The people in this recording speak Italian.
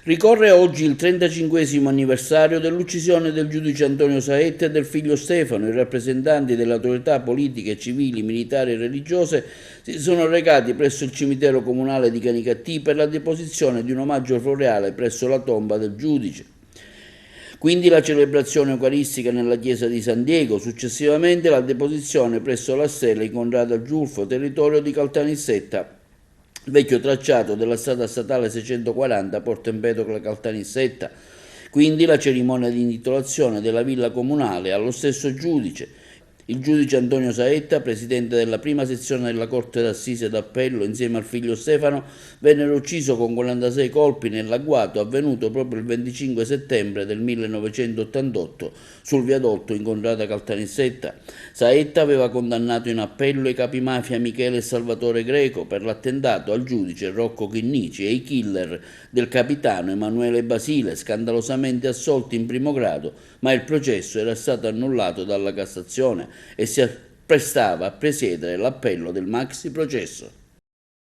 Ricorre oggi il 35° anniversario dell'uccisione del giudice Antonio Saetta e del figlio Stefano. I rappresentanti delle autorità politiche, civili, militari e religiose si sono recati presso il cimitero comunale di Canicattì per la deposizione di un omaggio floreale presso la tomba del giudice. Quindi la celebrazione eucaristica nella chiesa di San Diego, successivamente la deposizione presso la stella incontrata Giulfo, territorio di Caltanissetta, vecchio tracciato della strada statale 640 Porto Empedocle Caltanissetta. Quindi la cerimonia di intitolazione della villa comunale allo stesso giudice. Il giudice Antonio Saetta, presidente della prima sezione della Corte d'Assise d'Appello, insieme al figlio Stefano, vennero ucciso con 46 colpi nell'agguato avvenuto proprio il 25 settembre del 1988 sul viadotto in contrada Caltanissetta. Saetta aveva condannato in appello i capimafia Michele e Salvatore Greco per l'attentato al giudice Rocco Chinnici e i killer del capitano Emanuele Basile, scandalosamente assolti in primo grado, ma il processo era stato annullato dalla Cassazione e si apprestava a presiedere l'appello del maxi processo.